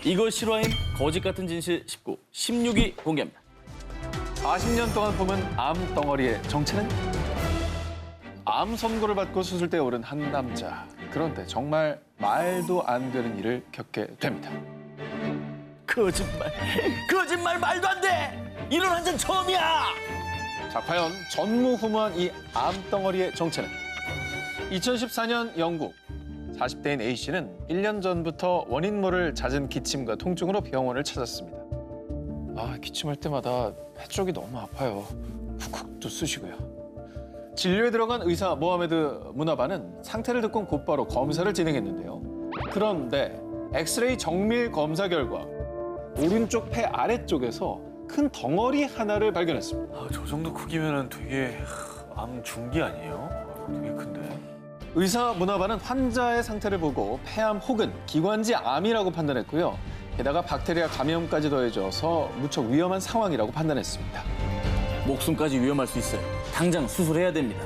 이거 실화임 거짓 같은 진실 19, 16위 공개합니다. 40년 동안 품은 암 덩어리의 정체는? 암 선고를 받고 수술대에 오른 한 남자. 그런데 정말 말도 안 되는 일을 겪게 됩니다. 거짓말 말도 안 돼! 이런 환자는 처음이야! 자, 과연 전무후무한 이 암 덩어리의 정체는? 2014년 영국. 40대인 A씨는 1년 전부터 원인 모를 잦은 기침과 통증으로 병원을 찾았습니다. 기침할 때마다 폐 쪽이 너무 아파요. 훅훅도 쑤시고요. 진료에 들어간 의사 모하메드 무나바는 상태를 듣고 곧바로 검사를 진행했는데요. 그런데 엑스레이 정밀 검사 결과 오른쪽 폐 아래쪽에서 큰 덩어리 하나를 발견했습니다. 저 정도 크기면은 되게 암 중기 아니에요? 되게 큰데. 의사 무나바는 환자의 상태를 보고 폐암 혹은 기관지 암이라고 판단했고요. 게다가 박테리아 감염까지 더해져서 무척 위험한 상황이라고 판단했습니다. 목숨까지 위험할 수 있어요. 당장 수술해야 됩니다.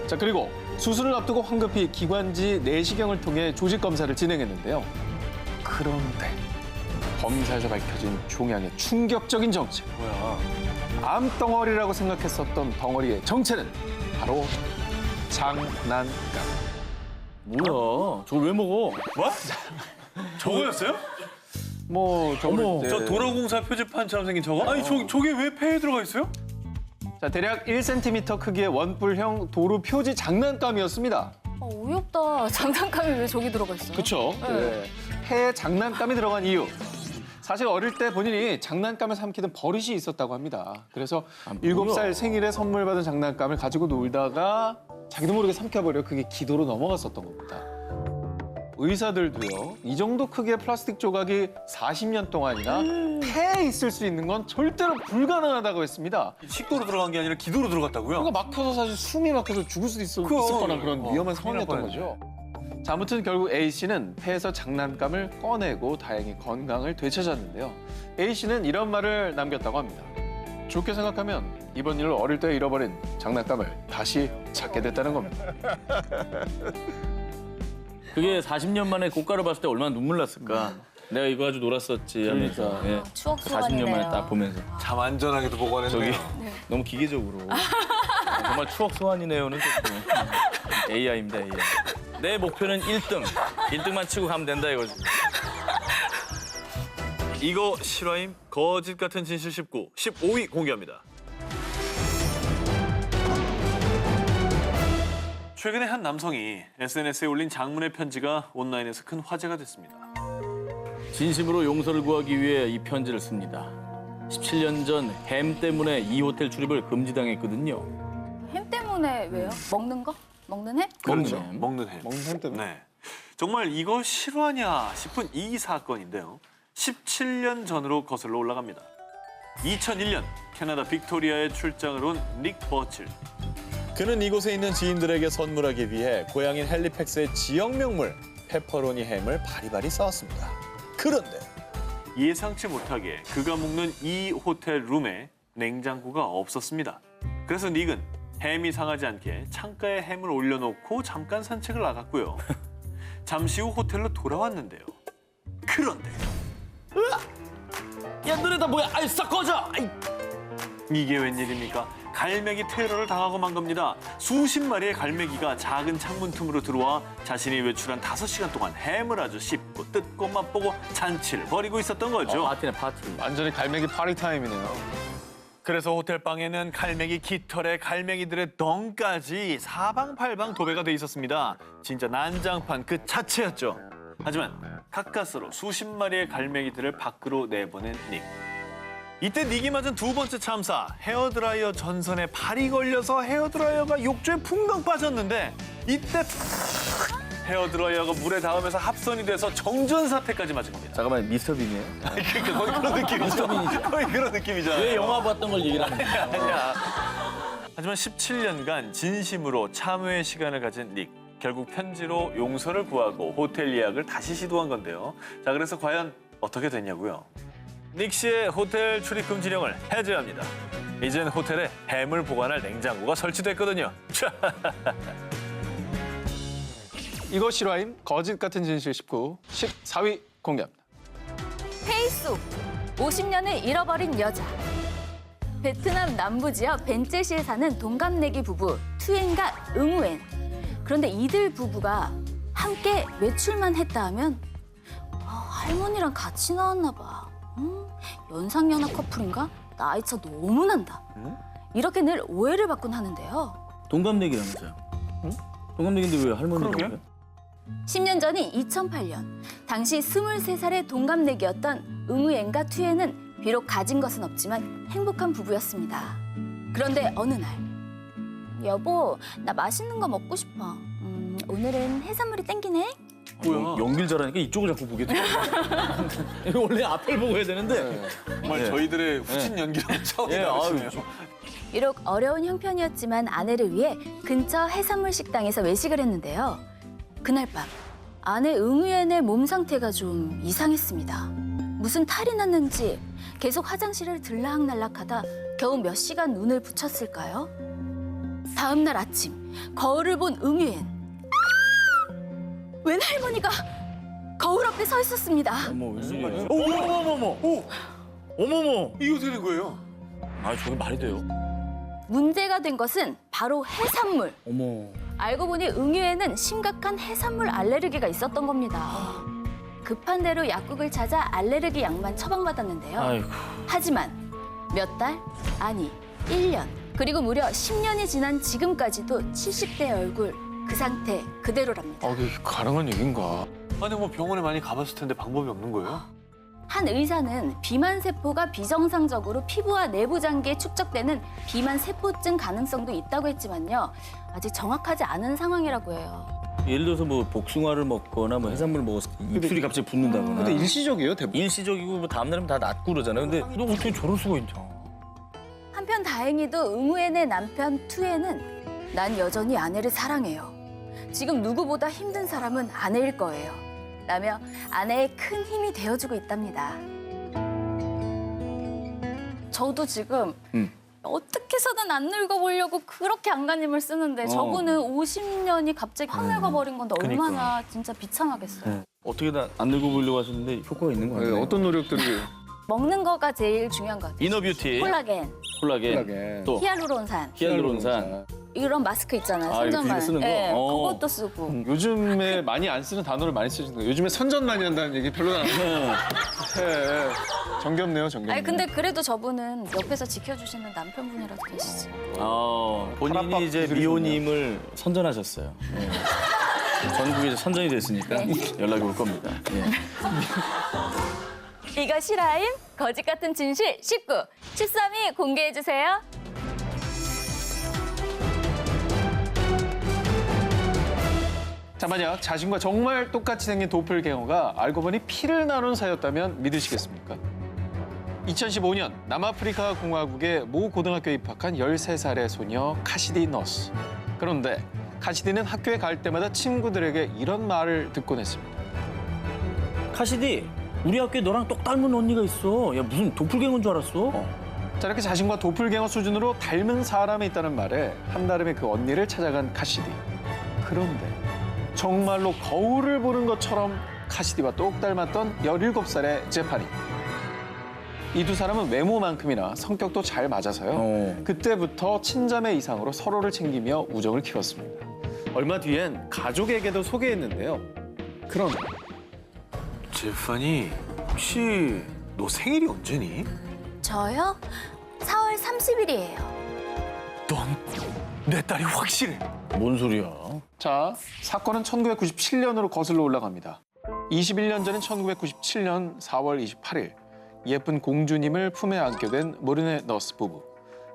자, 그리고 수술을 앞두고 황급히 기관지 내시경을 통해 조직 검사를 진행했는데요. 그런데 검사에서 밝혀진 종양의 충격적인 정체. 뭐야? 암덩어리라고 생각했었던 덩어리의 정체는 바로 장난감. 뭐야? 저걸 왜 먹어? 뭐? 저거였어요? 어머. 저 도로공사 표지판처럼 생긴 저거? 아니 저게 왜 폐에 들어가 있어요? 자, 대략 1cm 크기의 원뿔형 도루 표지 장난감이었습니다. 어이없다. 장난감이 왜 저기 들어가 있어요? 그렇죠. 네. 폐에 장난감이 들어간 이유. 사실 어릴 때 본인이 장난감을 삼키던 버릇이 있었다고 합니다. 그래서 7살 생일에 선물 받은 장난감을 가지고 놀다가 자기도 모르게 삼켜버려 그게 기도로 넘어갔었던 겁니다. 의사들도요. 이 정도 크기의 플라스틱 조각이 40년 동안이나 폐에 있을 수 있는 건 절대로 불가능하다고 했습니다. 식도로 들어간 게 아니라 기도로 들어갔다고요? 그러니까 막혀서 사실 숨이 막혀서 죽을 수도 있을 뻔한 그런 위험한 상황이었던 거죠. 자, 아무튼 결국 A씨는 폐에서 장난감을 꺼내고 다행히 건강을 되찾았는데요. A씨는 이런 말을 남겼다고 합니다. 좋게 생각하면 이번 일로 어릴 때 잃어버린 장난감을 다시 찾게 됐다는 겁니다. 그게 40년 만에 고가를 봤을 때 얼마나 눈물 났을까. 내가 이거 가지고 놀았었지 하면서. 예. 추억 40년 만에 소환이네요. 딱 보면서. 잠 안전하게도 보관했네요. 저기 너무 기계적으로. 정말 추억 소환이네요는 조금. AI입니다, AI. 내 목표는 1등. 1등만 치고 가면 된다 이거지. 이거 실화임 거짓 같은 진실 19, 15위 공개합니다. 최근에 한 남성이 SNS에 올린 장문의 편지가 온라인에서 큰 화제가 됐습니다. 진심으로 용서를 구하기 위해 이 편지를 씁니다. 17년 전 햄 때문에 이 호텔 출입을 금지당했거든요. 햄 때문에 왜요? 먹는 거? 먹는 햄? 그렇죠. 햄. 먹는 햄. 먹는 햄 때문에. 네. 정말 이거 실화냐 싶은 이 사건인데요. 17년 전으로 거슬러 올라갑니다. 2001년 캐나다 빅토리아에 출장을 온 닉 버칠. 그는 이곳에 있는 지인들에게 선물하기 위해 고향인 헬리팩스의 지역 명물 페퍼로니 햄을 바리바리 싸왔습니다. 그런데 예상치 못하게 그가 묵는 이 호텔 룸에 냉장고가 없었습니다. 그래서 닉은 햄이 상하지 않게 창가에 햄을 올려놓고 잠깐 산책을 나갔고요. 잠시 후 호텔로 돌아왔는데요. 그런데 야, 너네 다 뭐야? 아이, 싹 꺼져! 아이. 이게 웬일입니까? 갈매기 테러를 당하고 만 겁니다. 수십 마리의 갈매기가 작은 창문 틈으로 들어와 자신이 외출한 5시간 동안 햄을 아주 씹고 뜯고 맛보고 잔치를 벌이고 있었던 거죠. 파티네, 파티. 완전히 갈매기 파리 타임이네요. 그래서 호텔 방에는 갈매기 깃털에 갈매기들의 덩까지 사방팔방 도배가 돼 있었습니다. 진짜 난장판 그 자체였죠. 하지만 가까스로 수십 마리의 갈매기들을 밖으로 내보낸 닉. 이때 닉이 맞은 두 번째 참사, 헤어드라이어 전선에 발이 걸려서 헤어드라이어가 욕조에 풍덩 빠졌는데 이때 헤어드라이어가 물에 닿으면서 합선이 돼서 정전 사태까지 맞은 겁니다. 잠깐만, 미스터 빈이에요? 그러니까 거의 그런 느낌이죠. 거의 그런 느낌이잖아요. 왜 영화 봤던 걸 얘기를 하는 거야? 아니야. 하지만 17년간 진심으로 참회의 시간을 가진 닉. 결국 편지로 용서를 구하고 호텔 예약을 다시 시도한 건데요. 자, 그래서 과연 어떻게 됐냐고요? 닉 씨의 호텔 출입 금지령을 해제합니다. 이젠 호텔에 햄을 보관할 냉장고가 설치됐거든요. 이거 실화임 거짓 같은 진실 19, 14위 공개합니다. 페이스 오프. 50년을 잃어버린 여자. 베트남 남부 지역 벤제시에 사는 동갑내기 부부 투엔과 응우엔. 그런데 이들 부부가 함께 외출만 했다 하면 할머니랑 같이 나왔나 봐. 연상연하 커플인가? 나이차 너무 난다. 이렇게 늘 오해를 받곤 하는데요. 동갑내기라면서요. 동갑내기인데 왜 할머니라고 그러게. 그래? 10년 전인 2008년, 당시 23살의 동갑내기였던 응우엔과 투엔은 비록 가진 것은 없지만 행복한 부부였습니다. 그런데 어느 날, 여보, 나 맛있는 거 먹고 싶어. 오늘은 해산물이 땡기네? 뭐야? 연기를 잘하니까 이쪽을 자꾸 보게 돼. 이거 원래 앞을 보고 해야 되는데. 정말 네. 저희들의 후진 연기랑 차원이 예, 다르시네요. 비록 어려운 형편이었지만 아내를 위해 근처 해산물 식당에서 외식을 했는데요. 그날 밤 아내 응우엔의 몸 상태가 좀 이상했습니다. 무슨 탈이 났는지 계속 화장실을 들락날락하다 겨우 몇 시간 눈을 붙였을까요? 다음 날 아침 거울을 본 응우엔. 웬 할머니가 거울 앞에 서 있었습니다. 어머, 무슨 일이야? 어머머머머! 오! 어머머! 이거 되는 거예요? 아, 저게 말이 돼요? 문제가 된 것은 바로 해산물. 어머. 알고 보니 응유에는 심각한 해산물 알레르기가 있었던 겁니다. 급한 대로 약국을 찾아 알레르기 약만 처방받았는데요. 아이고. 하지만 몇 달? 아니, 1년. 그리고 무려 10년이 지난 지금까지도 70대 얼굴, 그 상태 그대로랍니다. 이게 가능한 얘기인가? 아니 뭐 병원에 많이 가봤을 텐데 방법이 없는 거예요? 한 의사는 비만 세포가 비정상적으로 피부와 내부 장기에 축적되는 비만 세포증 가능성도 있다고 했지만요. 아직 정확하지 않은 상황이라고 해요. 예를 들어서 뭐 복숭아를 먹거나 뭐 해산물을 먹어서 입술이 갑자기 붓는다거나. 근데 일시적이에요, 대부분. 일시적이고 뭐 다음 날은 다 낫고 그러잖아요. 근데 너 어떻게 저럴 수가 있냐? 한편 다행히도 응우엔의 남편 투엔은 난 여전히 아내를 사랑해요. 지금 누구보다 힘든 사람은 아내일 거예요. 라며 아내의 큰 힘이 되어주고 있답니다. 저도 지금 어떻게 해서든 안 늙어보려고 그렇게 안간힘을 쓰는데 저분은 50년이 갑자기 확 늙어버린 건데 얼마나 진짜 비참하겠어요. 어떻게든 안 늙어 보려고 하셨는데 효과가 있는 거 같아요. 어떤 노력들이 먹는 거가 제일 중요한 것 같아요. 이너뷰티, 콜라겐, 콜라겐, 또 히알루론산, 히알루론산. 이런 마스크 있잖아요. 아, 이거 선전만. 비비 쓰는 거? 네, 어. 그것도 쓰고. 요즘에 많이 안 쓰는 단어를 많이 쓰시는 거예요. 요즘에 선전 많이 한다는 얘기 별로 안 해요. 네. 정겹네요, 정겹네요. 아니 근데 그래도 저분은 옆에서 지켜주시는 남편분이라도 계시지. 본인이 파라팍 이제 기술이 미호님을 선전하셨어요. 네. 전국에 이제 선전이 됐으니까 연락이 올 겁니다. 예. 이거 실화임? 거짓 같은 진실 19. 13위 공개해주세요. 자, 만약 자신과 정말 똑같이 생긴 도플갱어가 알고 보니 피를 나눈 사이였다면 믿으시겠습니까? 2015년 남아프리카 공화국의 모 고등학교에 입학한 13살의 소녀 카시디 너스. 그런데 카시디는 학교에 갈 때마다 친구들에게 이런 말을 듣곤 했습니다. 카시디, 우리 학교에 너랑 똑 닮은 언니가 있어. 야, 무슨 도플갱어인 줄 알았어? 자, 이렇게 자신과 도플갱어 수준으로 닮은 사람이 있다는 말에 한달음에 그 언니를 찾아간 카시디. 그런데 정말로 거울을 보는 것처럼 카시디와 똑 닮았던 17살의 제파니. 이 두 사람은 외모만큼이나 성격도 잘 맞아서요. 그때부터 친자매 이상으로 서로를 챙기며 우정을 키웠습니다. 얼마 뒤엔 가족에게도 소개했는데요. 그런데 제파니, 혹시 너 생일이 언제니? 저요? 4월 30일이에요. 넌 내 딸이 확실해. 뭔 소리야? 자, 사건은 1997년으로 거슬러 올라갑니다. 21년 전인 1997년 4월 28일 예쁜 공주님을 품에 안게 된 모르네 너스 부부.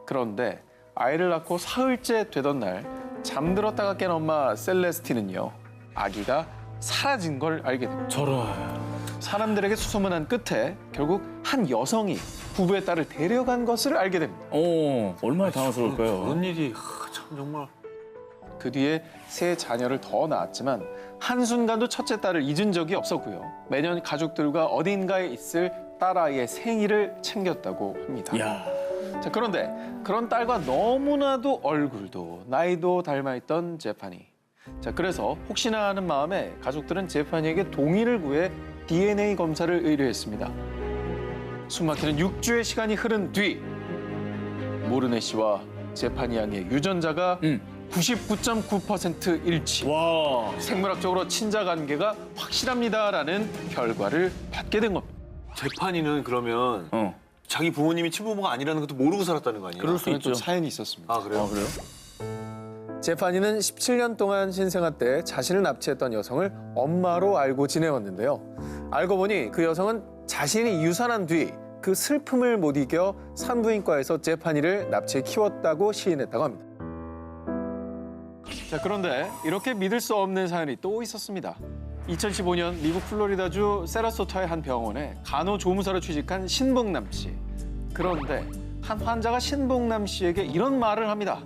그런데 아이를 낳고 사흘째 되던 날 잠들었다가 깬 엄마 셀레스티는요. 아기가 사라진 걸 알게 됩니다. 저런. 사람들에게 수소문한 끝에 결국 한 여성이 부부의 딸을 데려간 것을 알게 됩니다. 얼마나 당황스러울까요? 그런 일이 참 정말. 그 뒤에 세 자녀를 더 낳았지만 한순간도 첫째 딸을 잊은 적이 없었고요. 매년 가족들과 어딘가에 있을 딸아이의 생일을 챙겼다고 합니다. 야. 자, 그런데 그런 딸과 너무나도 얼굴도 나이도 닮아있던 제파니. 자, 그래서 혹시나 하는 마음에 가족들은 제파니에게 동의를 구해 DNA 검사를 의뢰했습니다. 숨막히는 6주의 시간이 흐른 뒤 모르네 씨와 제파니 양의 유전자가 99.9% 일치. 와. 생물학적으로 친자 관계가 확실합니다라는 결과를 받게 된 겁니다. 재판이는 그러면 어. 자기 부모님이 친부모가 아니라는 것도 모르고 살았다는 거 아니에요? 그럴 수 그런 있죠. 좀 사연이 있었습니다. 아, 그래요? 그래요? 제파니는 17년 동안 신생아 때 자신을 납치했던 여성을 엄마로 알고 지내왔는데요. 알고 보니 그 여성은 자신이 유산한 뒤 그 슬픔을 못 이겨 산부인과에서 제파니를 납치해 키웠다고 시인했다고 합니다. 자, 그런데 이렇게 믿을 수 없는 사연이 또 있었습니다. 2015년 미국 플로리다주 세라소타의 한 병원에 간호조무사로 취직한 신봉남 씨. 그런데 한 환자가 신봉남 씨에게 이런 말을 합니다.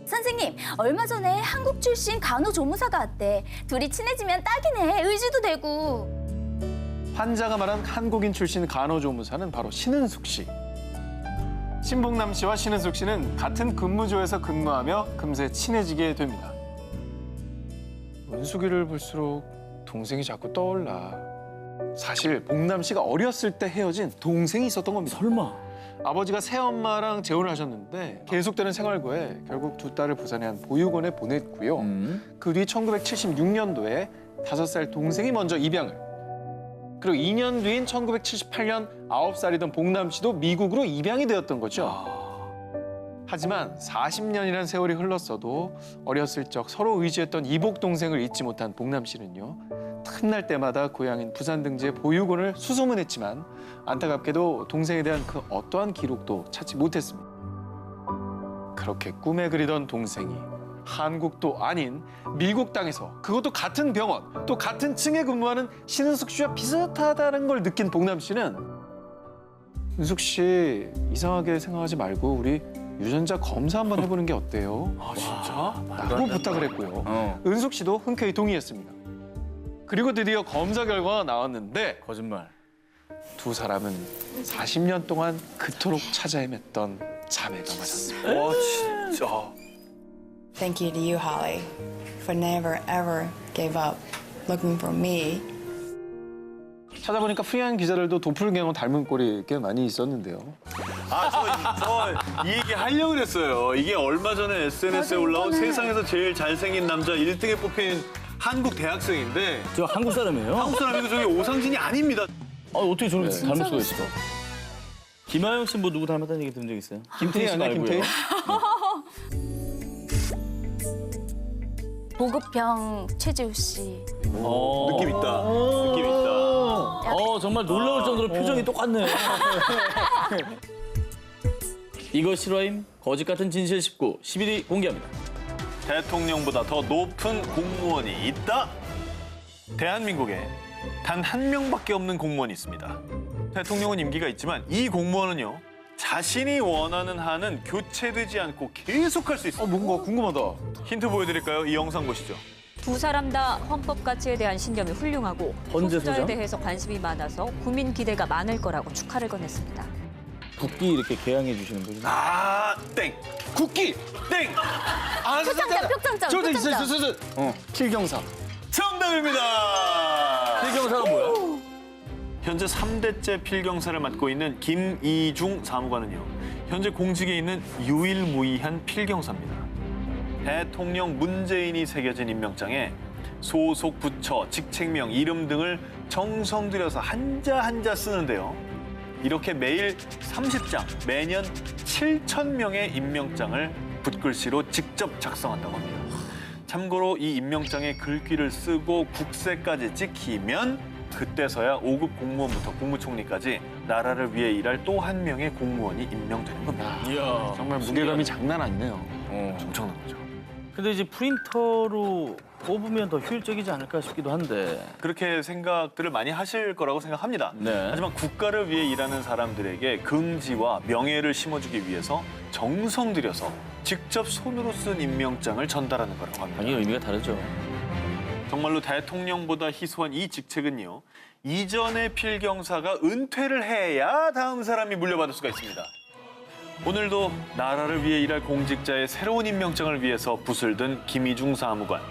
선생님, 얼마 전에 한국 출신 간호조무사가 왔대. 둘이 친해지면 딱이네. 의지도 되고. 환자가 말한 한국인 출신 간호조무사는 바로 신은숙 씨. 신봉남 씨와 신은숙 씨는 같은 근무조에서 근무하며 금세 친해지게 됩니다. 은숙이를 볼수록 동생이 자꾸 떠올라. 사실 봉남 씨가 어렸을 때 헤어진 동생이 있었던 겁니다. 설마. 아버지가 새엄마랑 재혼을 하셨는데 계속되는 생활고에 결국 두 딸을 부산의 한 보육원에 보냈고요. 그 뒤 1976년도에 5살 동생이 먼저 입양을. 그리고 2년 뒤인 1978년 9살이던 봉남 씨도 미국으로 입양이 되었던 거죠. 하지만 40년이라는 세월이 흘렀어도 어렸을 적 서로 의지했던 이복 동생을 잊지 못한 봉남 씨는요. 틈날 때마다 고향인 부산 등지의 보육원을 수소문했지만 안타깝게도 동생에 대한 그 어떠한 기록도 찾지 못했습니다. 그렇게 꿈에 그리던 동생이 한국도 아닌 미국 땅에서 그것도 같은 병원 또 같은 층에 근무하는 신은숙 씨와 비슷하다는 걸 느낀 봉남 씨는 은숙 씨 이상하게 생각하지 말고 우리 유전자 검사 한번 해보는 게 어때요? 아, 진짜? 라고 부탁을 했고요. 은숙 씨도 흔쾌히 동의했습니다. 그리고 드디어 검사 결과가 나왔는데 거짓말. 두 사람은 40년 동안 그토록 찾아 헤맸던 자매가 맞았습니다. 와, 진짜. Thank you to you, Holly, for never ever gave up looking for me. 찾아보니까 프리한 기자들도 도플갱어 닮은 꼴이 꽤 많이 있었는데요. 이 얘기 하려고 그랬어요. 이게 얼마 전에 SNS에 올라온 세상에서 제일 잘생긴 남자 1등에 뽑힌 한국 대학생인데 저 한국 사람이에요? 한국 사람이고 저게 오상진이 아닙니다. 아, 어떻게 저렇게 닮을 수가 있어? 김하영 씨 뭐 누구 닮았다는 얘기 들은 적 있어요? 김태희 씨 아니야, 말고요. 김태희? 보급형 최지우 씨. 느낌 있다. 느낌 있다. 정말 놀라울 정도로 표정이 똑같네요. 이거 실화임? 거짓 같은 진실 19, 11위 공개합니다. 대통령보다 더 높은 공무원이 있다? 대한민국에 단 한 명밖에 없는 공무원이 있습니다. 대통령은 임기가 있지만 이 공무원은요. 자신이 원하는 한은 교체되지 않고 계속할 수 있습니다. 뭔가 궁금하다. 힌트 보여드릴까요? 이 영상 보시죠. 두 사람 다 헌법 가치에 대한 신념이 훌륭하고 헌재 소수자에 소장? 대해서 관심이 많아서 국민 기대가 많을 거라고 축하를 건넸습니다. 국기 이렇게 개양해 주시는 분이. 아, 땡! 국기! 땡! 아, 표창장, 표창장, 저 표창장. 있어. 필경사. 정답입니다! 필경사가 뭐야? 현재 3대째 필경사를 맡고 있는 김이중 사무관은요. 현재 공직에 있는 유일무이한 필경사입니다. 대통령 문재인이 새겨진 임명장에 소속 부처, 직책명, 이름 등을 정성 들여서 한자 한자 쓰는데요. 이렇게 매일 30장, 매년 7,000명의 임명장을 붓글씨로 직접 작성한다고 합니다. 참고로 이 임명장에 글귀를 쓰고 국세까지 찍히면 그때서야 5급 공무원부터 국무총리까지 나라를 위해 일할 또 한 명의 공무원이 임명되는 겁니다. 이야. 정말 무게감이 장난 아니네요. 엄청난 거죠. 근데 이제 프린터로 뽑으면 더 효율적이지 않을까 싶기도 한데. 그렇게 생각들을 많이 하실 거라고 생각합니다. 네. 하지만 국가를 위해 일하는 사람들에게 긍지와 명예를 심어주기 위해서 정성 들여서 직접 손으로 쓴 임명장을 전달하는 거라고 합니다. 당연히 의미가 다르죠. 정말로 대통령보다 희소한 이 직책은요. 이전의 필경사가 은퇴를 해야 다음 사람이 물려받을 수가 있습니다. 오늘도 나라를 위해 일할 공직자의 새로운 임명장을 위해서 붓을 든 김이중 사무관.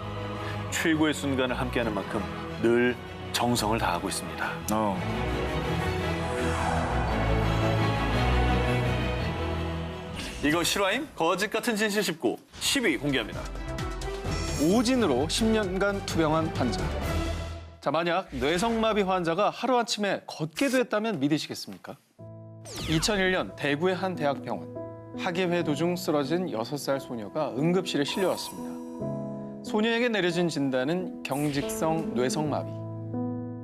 최고의 순간을 함께하는 만큼 늘 정성을 다하고 있습니다. 이거 실화임? 거짓 같은 진실 19. 10위 공개합니다. 오진으로 10년간 투병한 환자. 자, 만약 뇌성마비 환자가 하루아침에 걷게 됐다면 믿으시겠습니까? 2001년 대구의 한 대학병원. 학예회 도중 쓰러진 6살 소녀가 응급실에 실려왔습니다. 소녀에게 내려진 진단은 경직성 뇌성마비.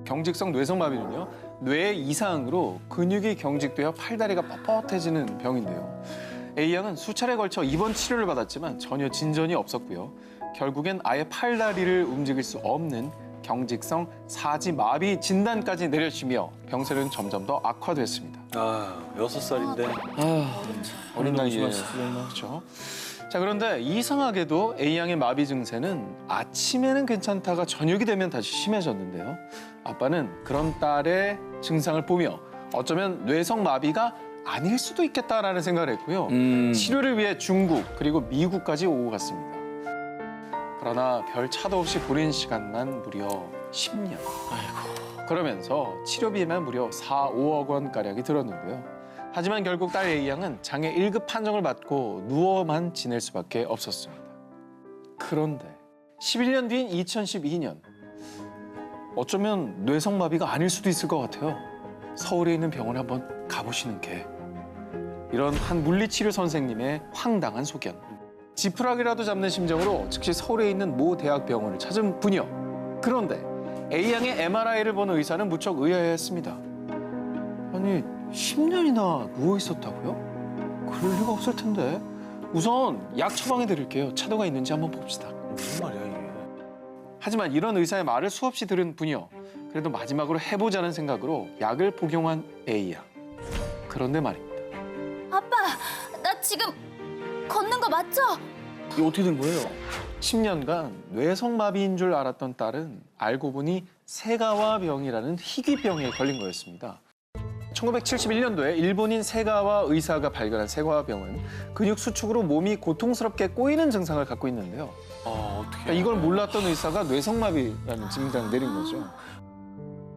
경직성 뇌성마비는요, 뇌 이상으로 근육이 경직되어 팔다리가 뻣뻣해지는 병인데요. A양은 수차례 걸쳐 입원 치료를 받았지만 전혀 진전이 없었고요. 결국엔 아예 팔다리를 움직일 수 없는 경직성 사지마비 진단까지 내려지며 병세는 점점 더 악화됐습니다. 아, 6살인데. 어린 나이에. 조심하시려나? 그렇죠. 자, 그런데 이상하게도 A양의 마비 증세는 아침에는 괜찮다가 저녁이 되면 다시 심해졌는데요. 아빠는 그런 딸의 증상을 보며 어쩌면 뇌성 마비가 아닐 수도 있겠다라는 생각을 했고요. 치료를 위해 중국 그리고 미국까지 오고 갔습니다. 그러나 별 차도 없이 보낸 시간만 무려 10년. 그러면서 치료비만 무려 4, 5억 원가량이 들었는데요. 하지만 결국 딸 A양은 장애 1급 판정을 받고 누워만 지낼 수밖에 없었습니다. 그런데 11년 뒤인 2012년 어쩌면 뇌성마비가 아닐 수도 있을 것 같아요. 서울에 있는 병원에 한번 가보시는 게. 이런 한 물리치료 선생님의 황당한 소견. 지푸라기라도 잡는 심정으로 즉시 서울에 있는 모 대학병원을 찾은 부녀. 그런데 A양의 MRI를 본 의사는 무척 의아해했습니다. 아니, 10년이나 누워 있었다고요? 그럴 리가 없을 텐데. 우선 약 처방해 드릴게요. 차도가 있는지 한번 봅시다. 무슨 말이야, 이게. 하지만 이런 의사의 말을 수없이 들은 부녀. 그래도 마지막으로 해보자는 생각으로 약을 복용한 A양. 그런데 말입니다. 아빠, 나 지금 걷는 거 맞죠? 이게 어떻게 된 거예요? 10년간 뇌성마비인 줄 알았던 딸은 알고 보니 세가와병이라는 희귀병에 걸린 거였습니다. 1971년도에 일본인 세가와 의사가 발견한 세가와병은 근육 수축으로 몸이 고통스럽게 꼬이는 증상을 갖고 있는데요. 그러니까 이걸 몰랐던 의사가 뇌성마비라는 진단을 내린 거죠.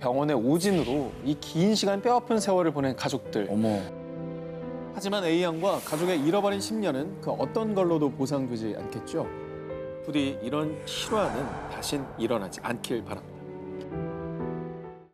병원의 오진으로 이 긴 시간 뼈아픈 세월을 보낸 가족들. 어머. 하지만 A양과 가족의 잃어버린 10년은 그 어떤 걸로도 보상되지 않겠죠. 부디 이런 실화는 다신 일어나지 않길 바랍니다.